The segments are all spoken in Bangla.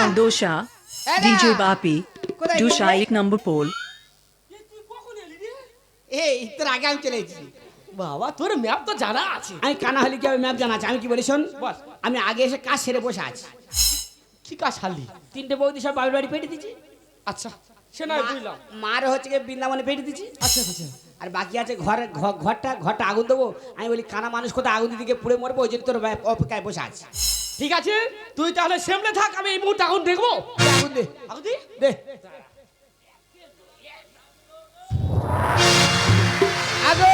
Restaurant Dosha, DJ Bapi, Dosha 1 number pole. এই তোর আগে আমি চলে এসেছি। বাবা তোর ম্যাপ তো জানা আছে। আমি কানা হলে কি ম্যাপ জানা আছে? আমি কি বলি শোন, বল। আমি আগে এসে কাজ সেরে বসে আছি। কি কাজ হারলি? তিনটে বৌদি সব বাবার বাড়ি পেটে দিচ্ছি। আচ্ছা সে না বুঝলাম। মার হচ্ছে গিয়ে বৃন্দাবনে পেটে দিচ্ছি। আচ্ছা আচ্ছা আর বাকি আছে ঘরটা আগুন দেবো। আমি বলি কানা মানুষ কোথায় আগুন দিকে পুড়ে মরবো, ওই জন্য তোর অপেক্ষায় বসে আছে। ঠিক আছে তুই তাহলে সামনে থাক, আমি এই মুহূর্তে আগুন দেখবো। আগুন দে, আগুন দি দে। আগুন!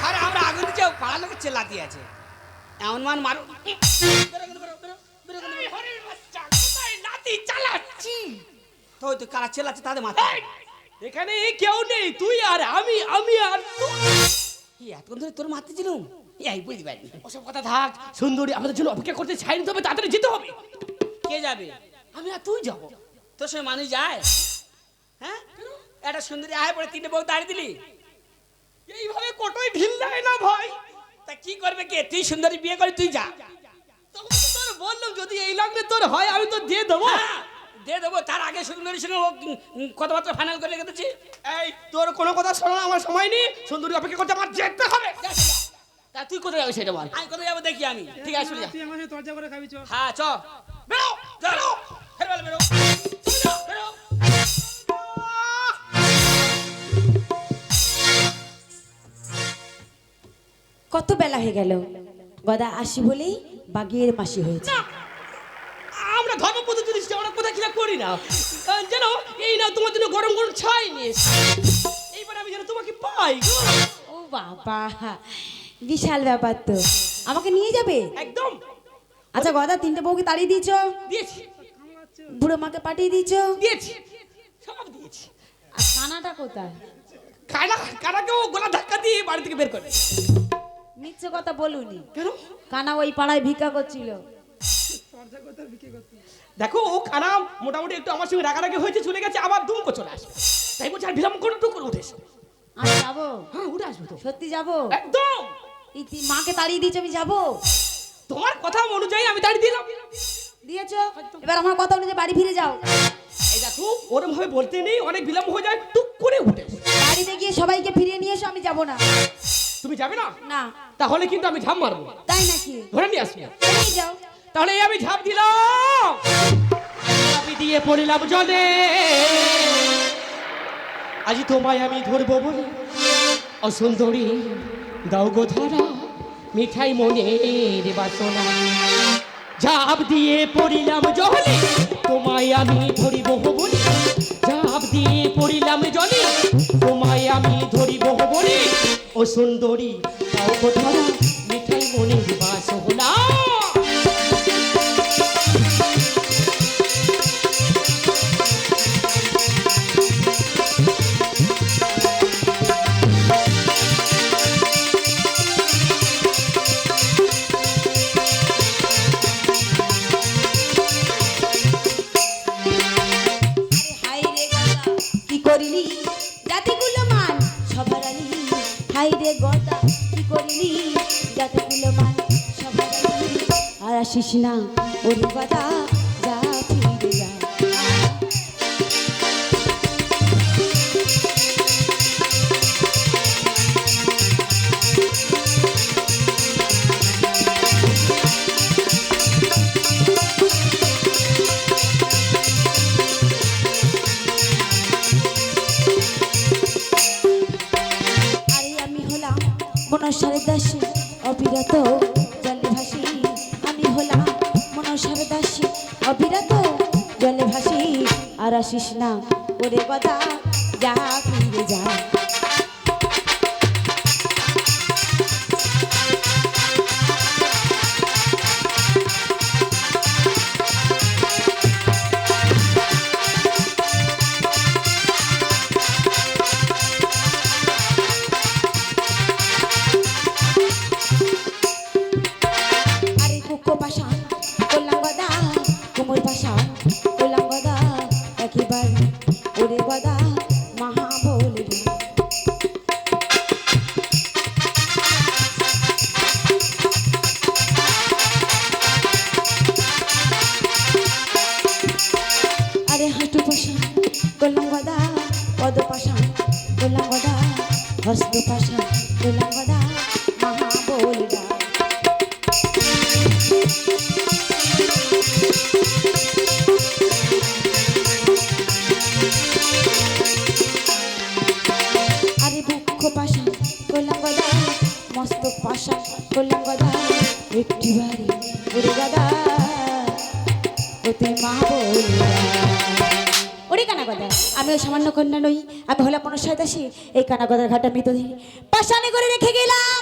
ঘরে আমরা আগুন দিচ্ছি, পাড়ার লোকের চেল্লাতি আছে। এমন মান মারো। নাতি চালাচ্ছি। তো ওই তো কারা চেল্লাচ্ছে তাদের মাথায়। এখানে কেউ নেই, তুই আর আমি আর তুই। এতক্ষণ ধরে তোর মারতে ছিলাম, এই বুঝতে পারিনি। ওসব কথা থাক, সুন্দরী আমাদের জন্য অপেক্ষা করতে ছাই নিতে হবে, তাড়াতাড়ি যেতে হবে। কে যাবে? আমি আর তুই যাবো। তোর সঙ্গে মানুষ যায়? হ্যাঁ, একটা সুন্দরী আয় পরে তিনটে বউ দাঁড়িয়ে দিলি। এইভাবে কোটোই ঢিল দেয় না ভাই। তা কি করবে কে? তুই সুন্দরী বিয়ে করে তুই যা। তখন তো তোর বললাম যদি এই লাগলে তোর হয় আমি তো দিয়ে দেবো। হ্যাঁ, দিয়ে দেবো। তার আগে সুন্দরীর সঙ্গে কথাবার্তা ফাইনাল করে রেখে দিচ্ছি। এই তোর কোনো কথা শোনো, আমার সময় নেই। সুন্দরী অপেক্ষা করতে আমার যেতে হবে। তা তুই কোথায় যাবি সেটা বল। আমি কোথায় যাবো দেখি আমি। ঠিক আছে চলে যা। তুই আমার সাথে তর্জা করে খাবি চ। হ্যাঁ চ। বেরো বেরো। ফের বল বেরো। বেরো। কত বেলা হয়ে গেল, গদা আসি বলেই বাগের মাসি হয়েছে। আমরা ধর্মপদ জিনিস আমরা কোথায় কিনা করি না যেন। এই না তোমার জন্য গরম গরম ছাই নিয়ে এসেছি। এইবার আমি যেন তোমাকে পাই গো। ও বাবা, বিশাল ব্যাপার তো। আমাকে নিয়ে যাবে? একদম আচ্ছা গদা, তিনটে বউকে তাড়িয়ে দিয়েছ, দিয়েছি বুড়ো মাকে পাঠিয়ে দিয়েছ, দিয়েছি সব দিয়েছি। আর কানাটা কোথায়? কানাকেও গলা ধাক্কা দিয়ে বাড়ি থেকে বের করে। মিথ্যে কথা বলুনি। কেন? কানা ওই পাড়ায় ভিক্ষা করছিল। দেখো ও কানা মোটামুটি একটু আমার সঙ্গে রাগারাগি হয়েছে, চলে গেছে, আবার দুম করে চলে আসবে। তাই বলছি আর বিলম্ব করে টুক করে উঠে এসো। আমি যাবো? হ্যাঁ উঠে আসবে তো। সত্যি যাবো? একদম এই মাকে তাড়িয়ে দিয়েছ, আমি যাবো? তোমার কথা অনুযায়ী আমি দাঁড়িয়ে দিলাম। দিয়েছ, এবার আমার কথা অনুযায়ী বাড়ি ফিরে যাও। এই দেখো ওরম ভাবে বলতে নেই, অনেক বিলম্ব হয়ে যায়, টুক করে উঠে এসো। বাড়িতে গিয়ে সবাইকে ফিরিয়ে নিয়ে এসো, আমি যাবো না। তুমি যাবে না? না। তাহলে কিন্তু আমি ঝাঁপ মারবো। তাই নাকি? ধরে নিয়ে আসবো। নিয়ে যাও। তাহলে এই আমি ঝাঁপ দিলাম, আমি দিয়ে পড়লাম জলে। আজ তোমায় আমি ধরবো বলে অসুন্দরী দাও গো ধরা, মিঠাই মনের বাসনা। ঝাঁপ দিয়ে পড়িলাম জলে, তোমায় আমি ধরিব বলে। ঝাঁপ দিয়ে পড়িলাম জলে, তোমায় আমি ধরিব বলে। ও সুন্দরী দাও গো ধরা, মিঠাই মনের বাসনা। হাই রে গদা, কি করলি জাতিগুলো মান সবার আলি। হাই রে গদা, কি করলি জাতিগুলো মান সবার আলি। আর আসিস না ওরে গদা, যা ফিরে যা। আরে আমি হলাম মনসার দাসী, অবিরত জলে ভাসি। আমি হলাম মনসার দাসী, অবিরত জলে ভাসি। আর আসিস না ওরে গদা, যা ফিরে যা। পাশা কোলাঙ্গদা, কোমর পাশা কোলাঙ্গদা, একেবারে ওরে গদা মহাবলীর আরে হাঁটু পাশা করলাম গদা পদ পাশা করলাম গদা হস্ত পাশা করলাম গদা মহাবলীরা আরে বক্ষ পাশা করলাম গদা মস্তক পাশা করলাম গদা একটি বাড়ি ওরে গদা ওতে মহাবলীরা ওরে কানা গদা আমি ওই সামান্য কন্যা নই আমি হলাম মনসার দাসী এই কানা গদার ঘাটা মৃতদেহ পাশানে করে রেখে গেলাম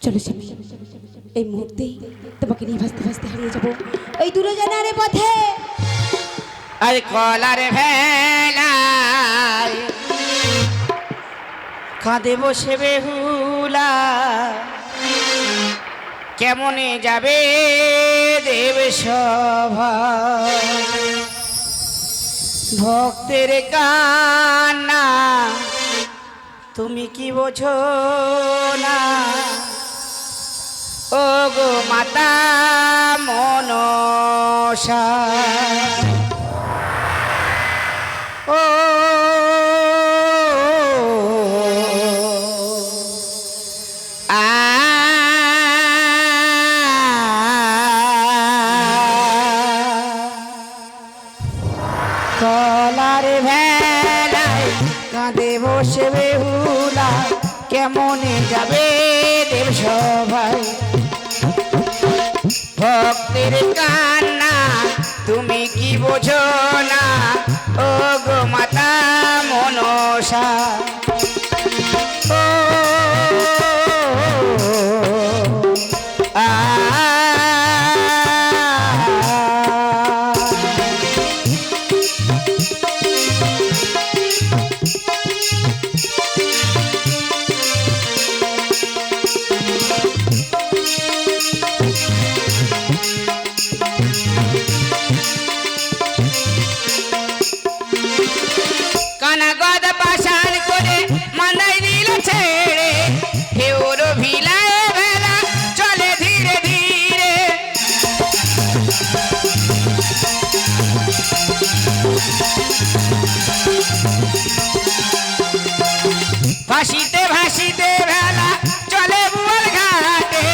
চলো স্বামী এই মুহূর্তেই তোমাকে নিয়ে ভাসতে ভাসতে হারিয়ে যাবো ওই দূরে জানারে পথে আরে কলার ভেলায় কাঁদে বসে বেহুলা কেমনে যাবে দেব সভা ভক্তের কান্না তুমি কি বোঝো না ও গো মাতা মনসা ও কলার ভেলায় কাঁদে বসে বেহুলা কেমনে যাবে দেব সভায় ভক্তের কান্না তুমি কি বোঝো না ও গো মাতা মনসা ও কানা গদা পাশান করে মানাই দিল ছেড়ে হেউর ভিলায় ভেলা চলে ধীরে ধীরে ভাসিতে ভাসিতে ভেলা চলে বুয়াল ঘাটে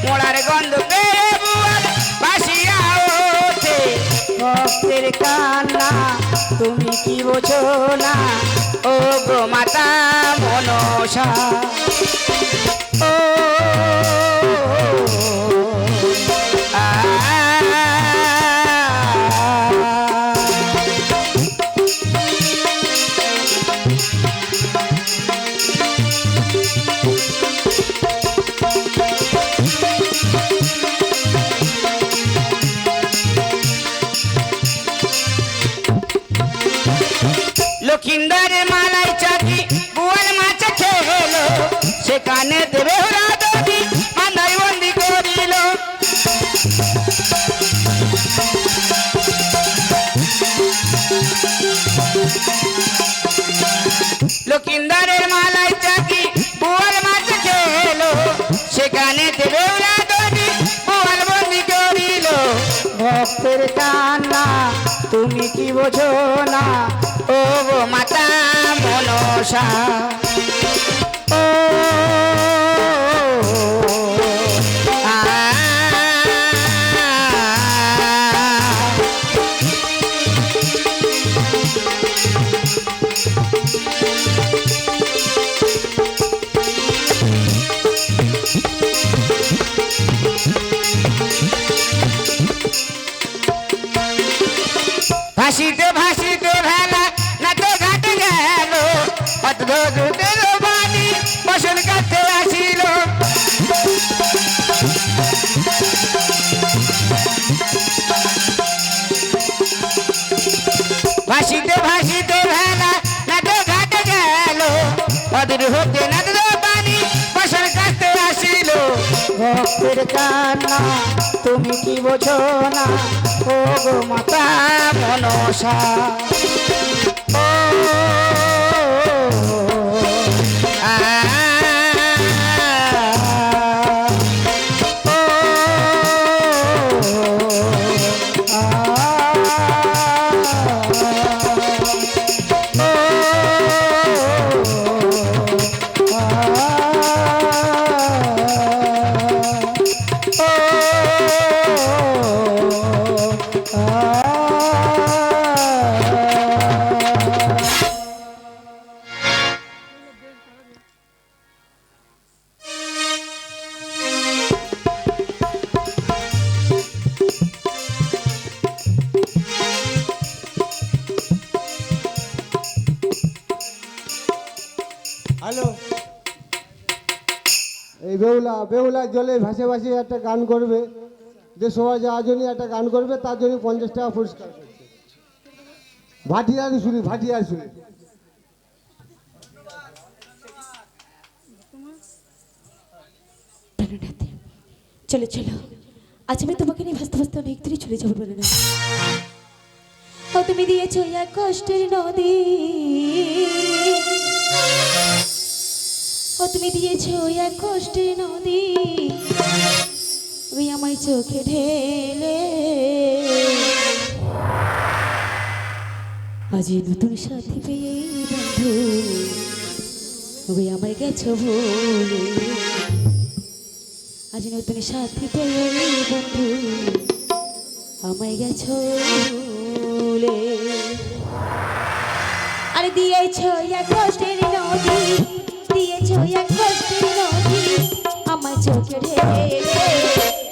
মোড়ার গন্ধ পেয়ে বুয়াল ভাসিয়া ওঠে ভক্তের কান্না তুমি কি বোঝো না ও গো মাতা মনসা ও লক্ষিন্দারের মালাই চাকি বুয়াল মাছ খেলো সেখানে দেবে ওরা দবি মান্দাই বন্দি করিল লক্ষিন্দারের মালাই চাকি বুয়াল মাছ খেলো সেখানে দেবে ওরা দবি বুয়াল বন্দি করিল ভক্তের কান্না তুমি কি বোঝো না ও গো মাতা মনসা ও ভাসিতে ভাসিতে ভেলা না তো ঘাটে গেল অদ্ভুতের বাণী বসন কাছে আসিল ভাসিতে ভাসিতে ভেলা না তো ঘাটে গেল অদ্ভুত না তো বাণী বসন কাছে আসিল ভক্তের কান্না তুমি কি বোঝো না ও গো মাতা মনসা ও আ হ্যালো, এই বেহুলা বেহুলা জলে ভাসে ভাসে একটা গান করবে, যে সবাই যাওয়ার জন্য একটা গান করবে, তার জন্য 50 টাকা পুরস্কার করছে। ভাটিয়ার শুনি, ভাটিয়ার শুনি। প্রাণনাথ, চলো চলো, আজ আমি তোমাকে নিয়ে ভাসতে ভাসতে অনেক দূরে চলে যাবো প্রাণনাথ। ও তুমি দিয়েছো এক কষ্টের নদী, ও তুমি দিয়েছো এক কষ্টের নদী, ওই আমায় চোখে ঢেলে আজ এই নতুন সাথী পেয়ে বন্ধু, ওই আমায় গেছো ভুলে, আজ নতুন সাথী পেয়ে বন্ধু আমায় গেছো ভুলে। আরে দিয়েছো এক কষ্টের নদী, দিয়েছো এক কষ্টের নদী, আমার চোখে ঢেলে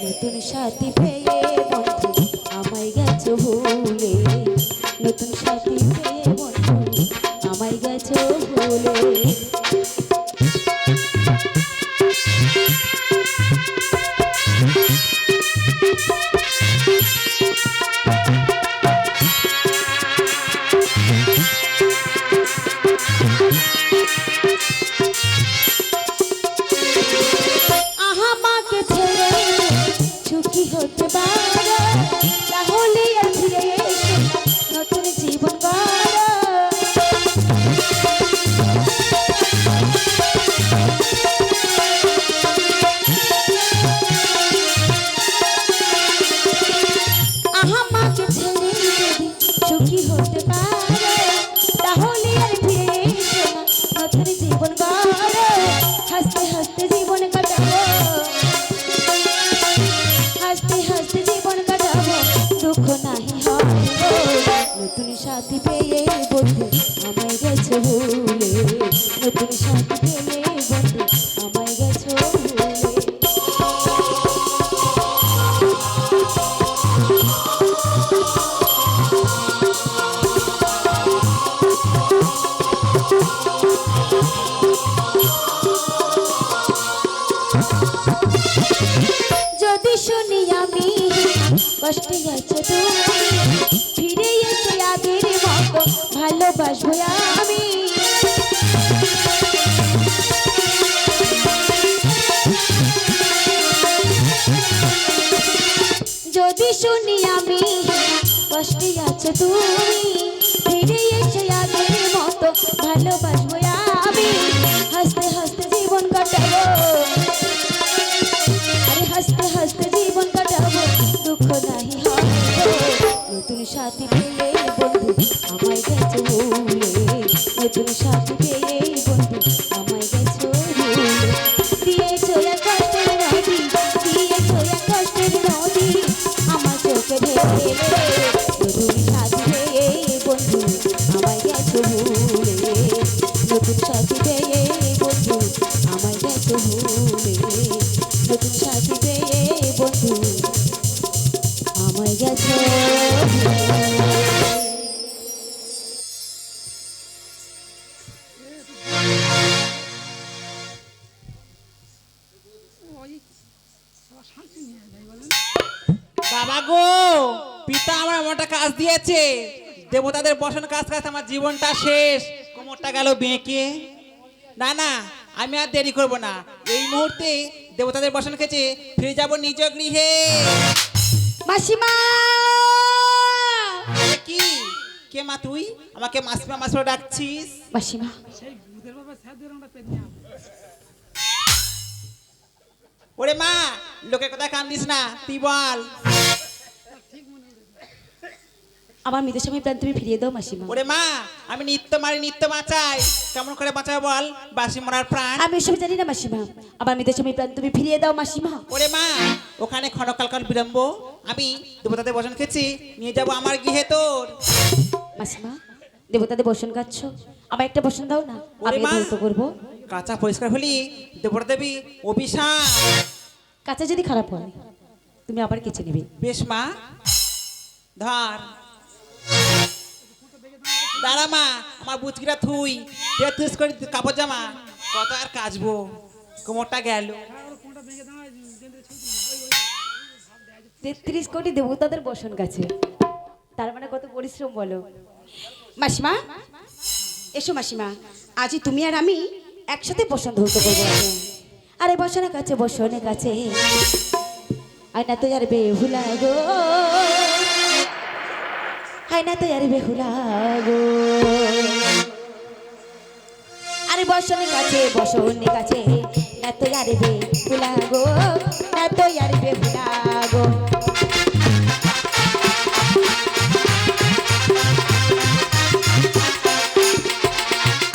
নতুন সাথী পেয়ে বন্ধু আমায় গেছো ভুলে, নতুন সাথী পেয়ে বন্ধু আমায় গেছো ভুলে। সুখী হতে পারো তাহলে আর ফিরে এসো নতুন জীবন গড়ো। আমাকে ছেড়ে যদি সুখী হতে পারো তাহলে আর ফিরে এসো নতুন জীবন গড়ো। হাসতে হাসতে জীবন কাটাবো, হাসতে হাসতে জীবন কাটাবো, দুঃখ নাহি হবে। নতুন সাথী পেয়ে বন্ধু আমায় গেছো ভুলে, নতুন সাথী পেয়ে বন্ধু আমায় গেছো ভুলে। যদি শুনি আমি কষ্টে আছো তুমি, ফিরে এসে আগের মতো ভালোবাসবো আমি। যদি শুনি আমি কষ্টে আছো তুমি, ফিরে এসে আগের মতো ভালোবাসবো আমি। হাসতে হাসতে জীবন কাটাবো, আরে হাসতে হাসতে জীবন কাটাবো, দুঃখ নাহি হবে। নতুন সাথী পেয়ে বন্ধু আমায় গেছো ভুলে, নতুন সাথী পেয়ে বন্ধু আমায় গেছো ভুলে। দিয়েছো এক কষ্টের নদী, দিয়েছো এক কষ্টের নদী, আমার চোখে ঢেলে নতুন সাথী পেয়ে বন্ধু আমায় গেছো ভুলে, নতুন সাথী পেয়ে বন্ধু আমায় গেছো ভুলে, নতুন সাথী পেয়ে বন্ধু আমায় গেছো ভুলে। বাবা গো, পিতা আমার এমন একটা কাজ দিয়েছে, দেবতাদের বসন কাজ কাজ আমার জীবনটা শেষ, কোমরটা গেল বেঁকে। না না, আমি আর দেরি করব না, এই মুহূর্তে দেবতাদের বসন খেয়েছে ফিরে যাব নিজ গৃহে। মাসিমা এ কি কে মা তুই আমাকে মাসিমা মাসিমা ডাকছিস? মাসিমা ওরে মা লোকের কথা কান দিস না, তুই বল। আমার মৃত স্বামী প্রাণ তুমি ফিরিয়ে দাও মাসিমা। ওরে মা আমি নিত্য মারি নিত্য বাঁচাই, কেমন করে বাঁচাবো বল বাসি মরার প্রাণ? আমি এসব জানি না মাসিমা, আমার মৃত স্বামী প্রাণ তুমি ফিরিয়ে দাও মাসিমা। ওরে মা ওখানে ক্ষণকাল বিলম্ব, আমি দেবতাদের বসন খেয়েছি নিয়ে যাব আমার গৃহে তোর। মাসিমা দেবতাদের বসন গাচ্ছ, আমার একটা বসন দাও না, ওরে আমি মা। ধৌত করবো। কাঁচা পরিষ্কার হলি দেবতা দেবী অভিশাপ। কাঁচা যদি খারাপ হয় তুমি আবার কেচে নেবে। বেশ মা ধর, দাঁড়া মা আমার বুচকিটা থুই তুই করে কাপড় জামা কত আর কাচবো, কোমরটা গেল। 33 কোটি দেবতাদের বসন গাছে, তার মানে কত পরিশ্রম বলো। মাসিমা এসো মাসিমা, আজই তুমি আর আমি একসাথে বসন ধৌত করবো। আরে বসনের কাছে বসনের কাছে আয়না তো আর বেহুলা গো, আয়না তো আর বেহুলা গো। আরে বসনের কাছে বসনের কাছে না তো আর বেহুলা গো, না তো আর বেহুলা গো।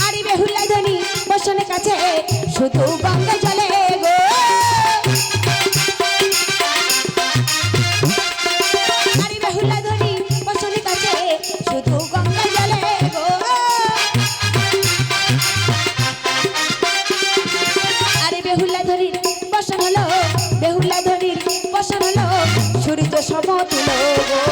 আরে বেহুলা ধনী বসনের কাছে শুধু গঙ্গা জলে গো। আরে বেহুলা ধনী বসনের কাছে শুধু গঙ্গা জলে গো। আরে বেহুলা ধনীর বসন হলো, বেহুলা ধনীর বসন হলো সূর্য সমতুল গো।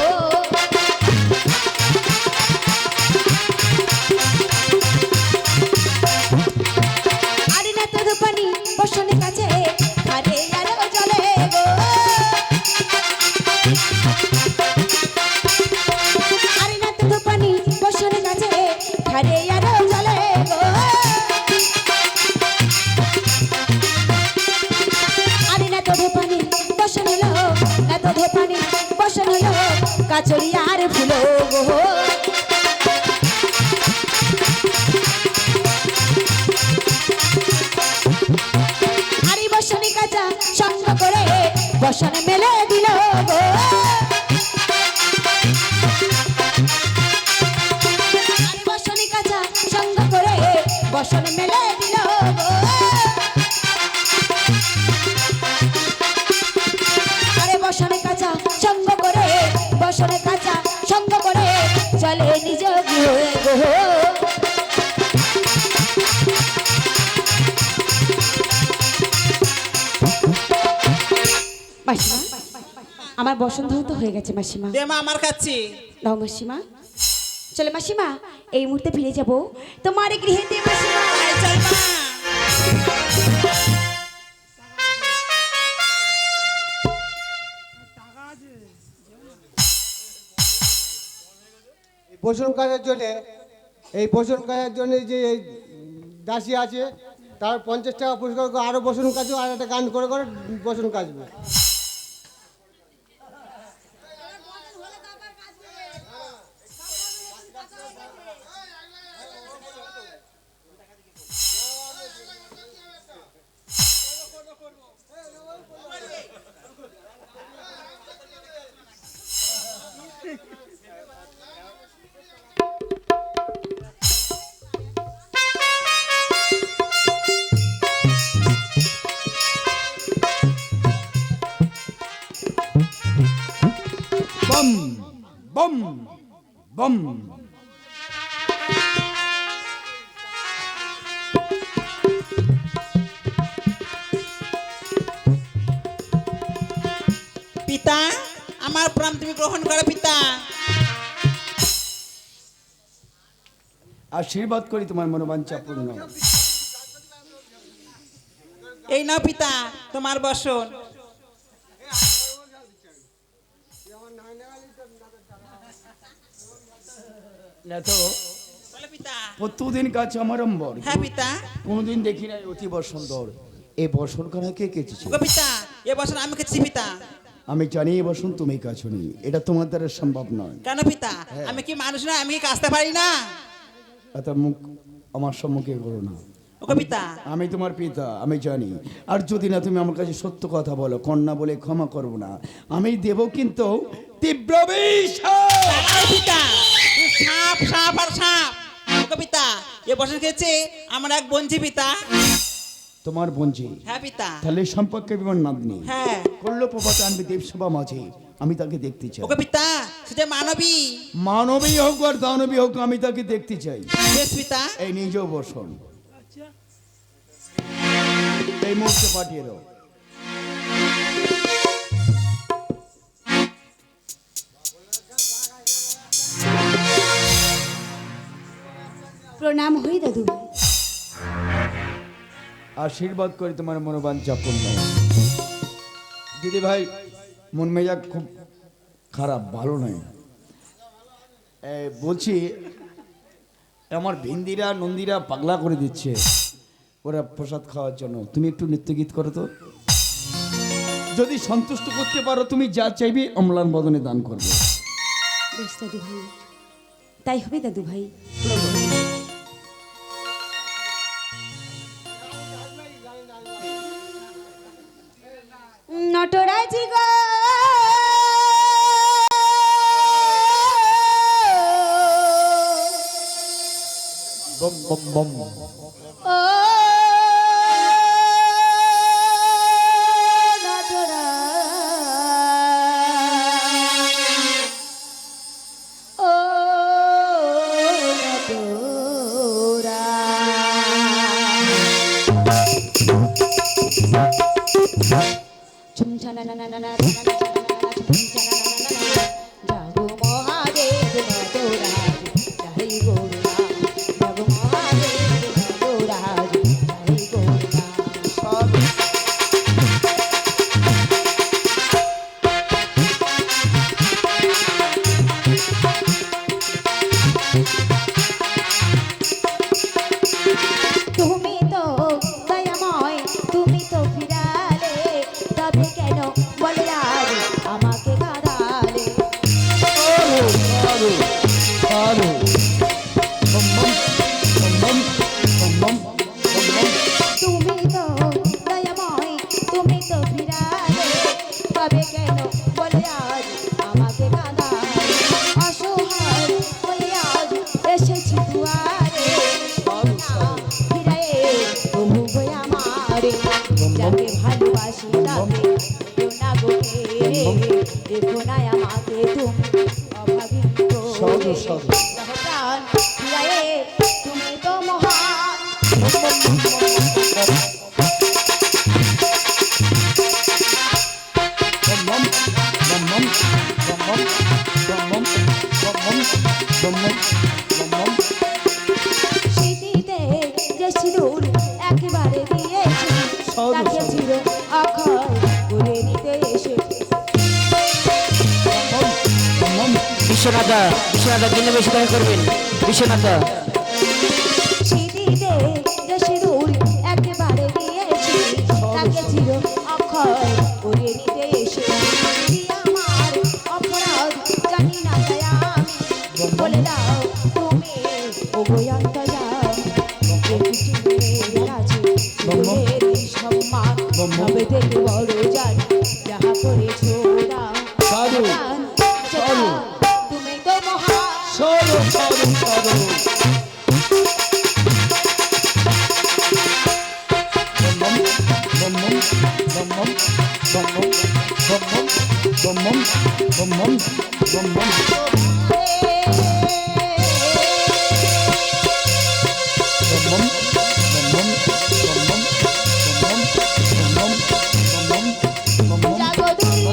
আরে না তো পানি বসনের কাছে আরে আরো জলে গো। আরে না তো পানি বসনের কাছে আরে আরো জলে গো। আরে না তো পানি বসন হলো, না তো পানি বসন হলো কাচড়ি আর ফুলো গো। আরে বসনে কাঁচা সঙ্গ করে বসনে মেলে দিল গো। আরে বসনে কাঁচা সঙ্গ করে বসনে মেলে দিল গো। আরে বসনে কাঁচা সঙ্গ করে, বসনে কাঁচা সঙ্গ করে চলে নিজ গৃহে গো। মাসিমা আমার বসন ধৌত হয়ে গেছে মাসিমা। দে মা আমার কাছে। দাও মাসিমা। চলে মাসিমা এই মুহূর্তে ফিরে যাব তোমার গৃহেতে মাসিমা। আয় চল মা। পোষণ কাজের জন্যে, এই পোষণ কাজের জন্য যে এই দাসী আছে তার 50 টাকা পুরস্কার করে আরও বসন কাজও আর একটা গান করে করে বসন কাজবে। Bomb bomb bomb. পিতা আমার প্রাণ তুমি গ্রহণ করো পিতা। আশীর্বাদ করি তোমার মনোবাঞ্ছা পূর্ণ। এই নাও পিতা তোমার বসন। তো বলো পিতা। প্রত্যেকদিন কাছে আমার অম্বর, হ্যাঁ পিতা। কোনোদিন দেখি নাই অতীব সুন্দর। এই বসন কানা কে কেচেছে? ওগো পিতা এ বছর আমি খেয়েছি পিতা। আমি জানি এই বসন তুমি কাছনি, এটা তোমার দ্বারা সম্ভব নয়। কেন পিতা? আমি কি মানুষ না? আমি কি কাচতে পারি না? এত মুখ আমার সম্মুখে করো না। ওগো পিতা আমি তোমার পিতা, আমি জানি। আর যদি না তুমি আমার কাছে সত্য কথা বলো, কন্যা বলে ক্ষমা করব না। আমি দেব কিন্তু তীব্র বিষ। দাঁড়াও পিতা, সাপ সাপ আর সাপ। ওগো পিতা এ বছর খেয়েছে আমার এক বঞ্জি পিতা। তোমার বঞ্জি? হ্যাঁ পিতা। তাহলে সম্পর্কে বিমান নাতনি হ্যাঁ। করলো প্রভাত আনবে দেবসভা মাঝে, আমি তাকে দেখতে চাই। ওগো পিতা সে যে মানবী। মানবী হোক আর দানবী হোক, আমি তাকে দেখতে চাই। বেশ পিতা। এই নিজেও বসন এই মুহূর্তে পাঠিয়ে দাও। প্রণাম হই দাদু ভাই। আশীর্বাদ করি তোমার মনোবাঞ্ছা পূর্ণ। দিদি ভাই মন মেজাজ খুব খারাপ, ভালো নয়। বলছি আমার ভিন্দিরা নন্দীরা পাগলা করে দিচ্ছে ওরা প্রসাদ খাওয়ার জন্য। তুমি একটু নৃত্য গীত করো তো, যদি সন্তুষ্ট করতে পারো তুমি যা চাইবে অম্লান বদনে দান করবে। বেশ দাদু ভাই, তাই হবে দাদু ভাই। নটরাজি গো বম বম বম। ও নটরাজ, ও নটরাজ। ঝুমঝানা না না না না না ঝুমঝানা না না না না যাবো মহাদেব নটরাজ যাই গৌরা, যাবো মহাদেব নটরাজ যাই গৌরা। তুমি তো দয়াময়, তুমি তো ফিরালে, তবে কেন বলে আজ আমাকে কাঁদালে? তুমি তো দয়াময়, তুমি তো ফিরালে, তবে কেন বলে আজ আমাকে কাঁদালে? অসহায় বলে আজ এসেছি দুয়ারে, ফিরায়ে প্রভু গো আমারে, যাকে ভালোবাসি তাকে কেউ না গো ফেরে, দেখো না আমাকে তুমি অভাবী করে। প্রাণ ফিরায়ে তুমি তো মহান। স্মৃতিতে যে সিঁদুর একেবারে দিয়েছি, তাকে চির অক্ষয় করে নিতে এসেছি। বিশ্বনাথা বিশ্বনাথা দিনে বেশি দয়া করবেন বিশ্বনাথা। স্মৃতিতে যে সিঁদুর একেবারে দিয়েছি, তাকে চির অক্ষয় করে নিতে এসেছি। কি আমার অপরাধ জানি না তাই আমি, বলে দাও তুমি ওগো অন্তর্যামী। পৃথিবীর কাছে তোমার সম্মান, তবে থেকে বড় জানি যাহা করেছো দাও। দান যেটা তুমি তো মহান। জাগো দুর্গা,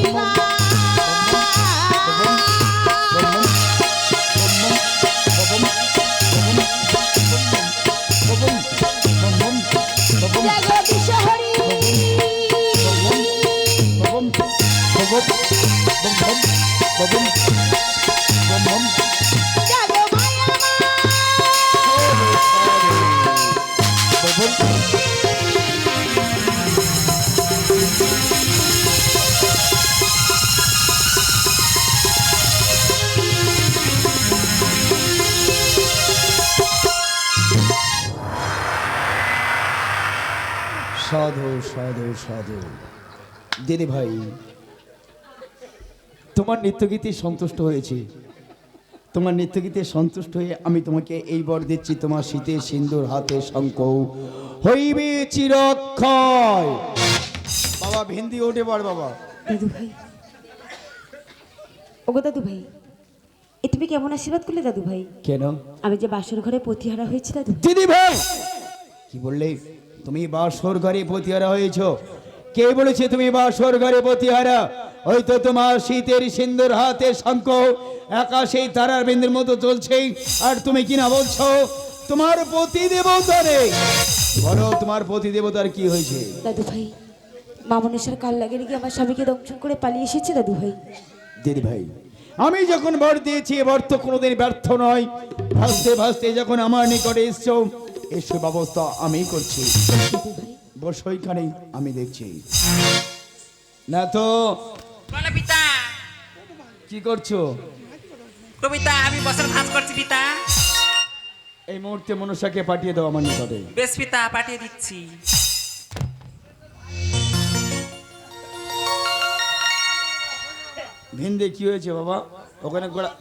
জাগো বিশ্বহরি, Bum bum bum bum bum bum bum bum bum সাধু সাধু সাধু। দিদি ভাই, তোমার নৃত্যগীতে সন্তুষ্ট হয়েছে। তোমার নৃত্যগীতে সন্তুষ্ট হয়ে আমি তোমাকে এই বর দিচ্ছি, তোমার শীতে সিন্দুর হাতে শঙ্খ হইবে চিরক্ষয়। বাবা ভিন্দি ওঠে বল বাবা। দাদু ভাই, ওগো দাদু ভাই, এ তুমি কেমন আশীর্বাদ করলে দাদু ভাই? কেন আমি যে বাসর ঘরে পতিহারা হয়েছি দাদু। দিদি ভাই কি বললে? তুমি বাসর ঘরে পতিহারা হয়েছো? কে বলেছে তুমি বাসর ঘরে পতিহারা? ওই তো তোমার শীতের সিন্দুর হাতে শঙ্খ আকাশে তারার বিন্দুর মতো চলছে, আর তুমি কিনা বলছো তোমার পতি দেবতা নেই। বলো তোমার পতি দেবতার কি হয়েছে? দাদু ভাই, মামনেশ্বর কাল লাগে নাকি আমার স্বামীকে দংশন করে পালিয়ে এসেছে দাদু ভাই। দিদি ভাই, আমি যখন বর দিয়েছি বর তো কোনোদিন ব্যর্থ নয়। ভাসতে ভাসতে যখন আমার নিকটে এসছো, এসব ব্যবস্থা আমি করছি। দাদু ভাই, বসো ওইখানে, আমি দেখছি। না তো বলো পিতা। কি করছো? তো পিতা আমি বছর ভাঁজ করছি পিতা। এই মুহূর্তে মনুষ্যকে পাঠিয়ে দাও আমার নিকটে। বেশ পিতা, পাঠিয়ে দিচ্ছি। ভিন্দে কি হয়েছে বাবা? ওখানে গোড়া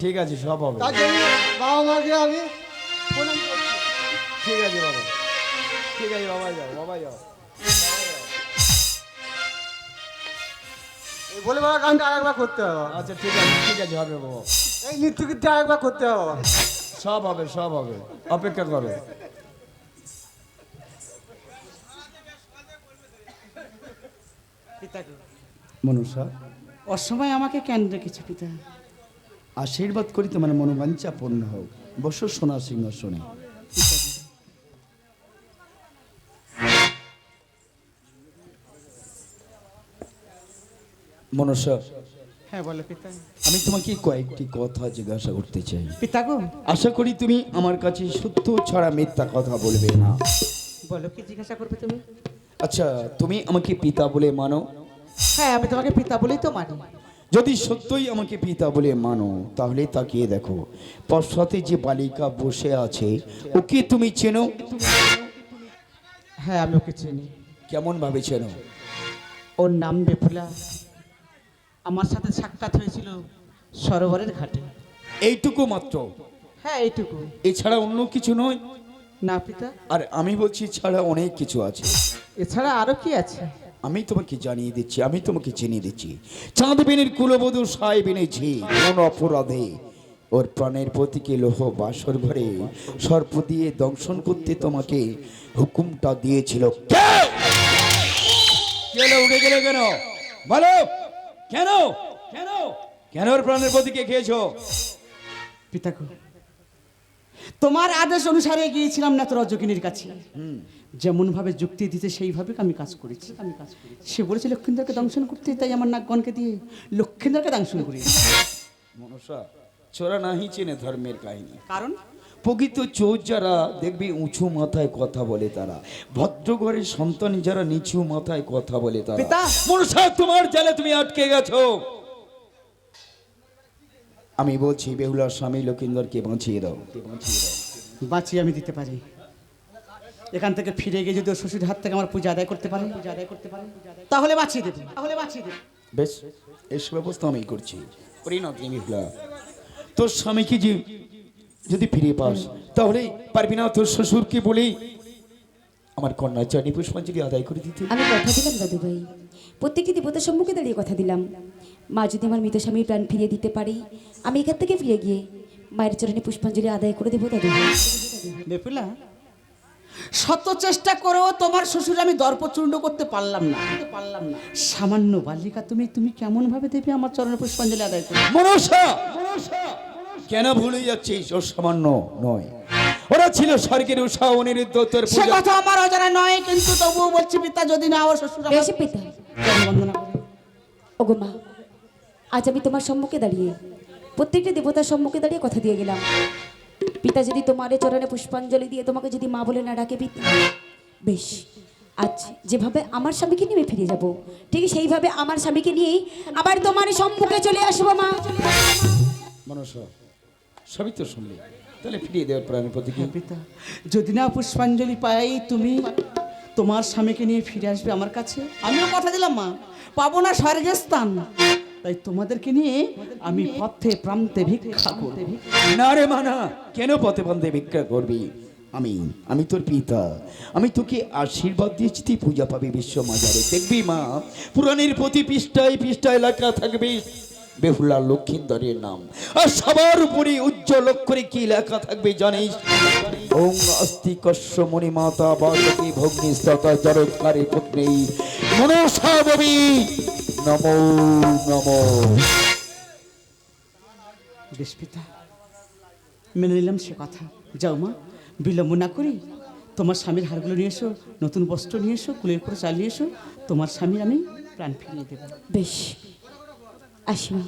ঠিক আছে, সব হবে। তার জন্য বাবা মাকে আমি প্রণাম করছি। ঠিক আছে বাবা, ঠিক আছে বাবা, যাও বাবা যাও। এই বলে বাবা গানটা আরেকবার করতে হবে বাবা। আচ্ছা ঠিক আছে, ঠিক আছে, হবে বাবা, এই নৃত্যগীতটা আরেকবার করতে হবে বাবা। সব হবে, সব হবে, অপেক্ষা করো। মনুষ্য, অসময় আমাকে কেন রেখেছে পিতা? আশীর্বাদ করি তোমার মনোবাঞ্ছা পূর্ণ হোক। বসো সোনার সিংহাসনে। মনুষ্য, হ্যাঁ বলো পিতা। আমি তোমাকে কয়েকটি কথা জিজ্ঞাসা করতে চাই। পিতা গো, আশা করি তুমি আমার কাছে সত্য ছাড়া মিথ্যা কথা বলবে না। বলো কি জিজ্ঞাসা করবে তুমি? আচ্ছা, তুমি আমাকে পিতা বলে মানো? হ্যাঁ, আমি তোমাকে পিতা বলেই তো মানি। যদি সত্যই আমাকে পিতা বলে মানো, তাহলে তাকিয়ে দেখো, পশ্চাতে যে বালিকা বসে আছে ওকে তুমি চেনো? হ্যাঁ, আমি ওকে চিনি। কেমন ভাবে চেনো? ওর নাম বেফুলা। আমার সাথে সাক্ষাৎ হয়েছিল সরোবরের ঘাটে। এইটুকু মাত্র? হ্যাঁ, এইটুকু। এছাড়া অন্য কিছু নয়? না পিতা, আর আমি বলছি ছাড়া অনেক কিছু আছে। এছাড়া আরো কি আছে? আমি তোমাকে জানিয়ে দিচ্ছি, আমি তোমাকে চিনিয়ে দিচ্ছি। চাঁদ বিনের কুলবধূ সাই বিনেছি কোন অপরাধে ওর প্রাণের প্রতীকে লোহ বাসর ঘরে সর্প দিয়ে দংশন করতে তোমাকে হুকুমটা দিয়েছিল। কেন উঠে গেলে? কেন বলো, কেন কেন কেন ওর প্রাণের প্রতীকে খেয়েছো? পিতা গো, তোমার আদেশ অনুসারে গিয়েছিলাম না তো রজকিনীর কাছে। যেমন ভাবে যুক্তি দিতে সেইভাবে আমি কাজ করেছি। সে বলেছে লক্ষ্মীন্দরকে দংশন করতে, তাই আমার নাগগণকে দিয়ে লক্ষ্মীন্দরকে দংশন করি। মনসা, চোরা নাহি চেনে ধর্মের কাহিনী। কারণ প্রকৃত চোর যারা দেখবি উঁচু মাথায় কথা বলে, তারা ভদ্র ঘরের সন্তান যারা নিচু মাথায় কথা বলে তারা। পিতা! মনসা, তোমার জালে তুমি আটকে গেছো। আমি বলছি বেহুলার স্বামী লক্ষিন্দরকে বাঁচিয়ে দাও। বাঁচিয়ে আমি দিতে পারি। এখান থেকে ফিরে গিয়ে যদি ওর শ্বশুর হাত থেকে আমার পূজা আদায় করতে পারে, তাহলে বাঁচিয়ে দেবো। বেশ, এস ব্যবস্থা আমি করছি। পরিণত বেহুলা, তোর স্বামীকে যদি ফিরে পাস, তাহলে পারবি না তোর শ্বশুরকে বলি আমার কন্যা চাঁদি পুষ্পাঞ্জলি আদায় করে দিতে? আমি কথা দিলাম দাদু ভাই, প্রত্যেকটি দেবতার সম্মুখে দাঁড়িয়ে কথা দিলাম, মা যদি আমার মৃত স্বামীর প্রাণ ফিরিয়ে দিতে পারি, আমি এখান থেকে ফিরে গিয়ে মায়ের চরণে পুষ্পাঞ্জলি আদায় করে দেবো দাদু ভাই। বেপুলা, শত চেষ্টা করেও তোমার শ্বশুর আমি দর্পচূর্ণ করতে পারলাম না। সামান্য বালিকা তুমি কেমন ভাবে দেবে আমার চরণে পুষ্পাঞ্জলি আদায় করে? মনসা, কেন ভুলে যাচ্ছিস? ও সামান্য নয়, ওরা ছিল স্বর্গের উষা অনিরুদ্ধ। তোর সে কথা আমার অজানা নয়, কিন্তু তবুও বলছি পিতা, যদি না আমার শ্বশুর আমার বেশি পিতা, চরণ বন্দনা করে। ওগো মা, আজ আমি তোমার সম্মুখে দাঁড়িয়ে প্রত্যেকটি দেবতার সম্মুখে দাঁড়িয়ে কথা দিয়ে গেলাম, পিতা যদি তোমার চরণে পুষ্পাঞ্জলি দিয়ে তোমাকে যদি মা বলে না ডাকে পিতা, বেশ, আজ যেভাবে আমার স্বামীকে নিয়ে আমি ফিরে যাব, ঠিক সেইভাবে আমার স্বামীকে নিয়েই আবার তোমার সম্মুখে চলে আসবো মা। মনসা, সবই তো শুনলে, তাহলে ফিরিয়ে দেওয়ার প্রাণের প্রতি কি? হ্যাঁ পিতা, যদি না পুষ্পাঞ্জলি পাই তুমি তোমার স্বামীকে নিয়ে ফিরে আসবে আমার কাছে, আমিও কথা দিলাম মা, পাবো না স্বর্গের স্থান, তাই তোমাদেরকে নিয়ে আমি পথে প্রান্তে ভিক্ষা করব। না রে মানা, কেন পথে পথে ভিক্ষা করবি? আমি তোর পিতা, আমি তোকে আশীর্বাদ দিয়েছি, তুই পূজা পাবি বিশ্ব মাজারে। দেখবি মা, পুরাণের প্রতি পৃষ্ঠায় পৃষ্ঠায় লেখা থাকবে বেহুলা লক্ষিন্দরের নাম, আর সবার উপরে উজ্জ্বল অক্ষরে কি লেখা থাকবে জানিস? ওং অস্তি কস্য মণি মাতা বাসকি ভগ্নি স্ততা জরৎকারী পত্নী মনসা দেবী নমো নমো। বেশ পিতা, মেনে নিলাম সে কথা। যাও মা, বিলম্ব না করি তোমার স্বামীর হারগুলো নিয়ে এসো, নতুন বস্ত্র নিয়ে এসো, কুলের করে চাল নিয়ে এসো, তোমার স্বামীর আমি প্রাণ ফিরিয়ে দেবো। বেশ, আসি মা।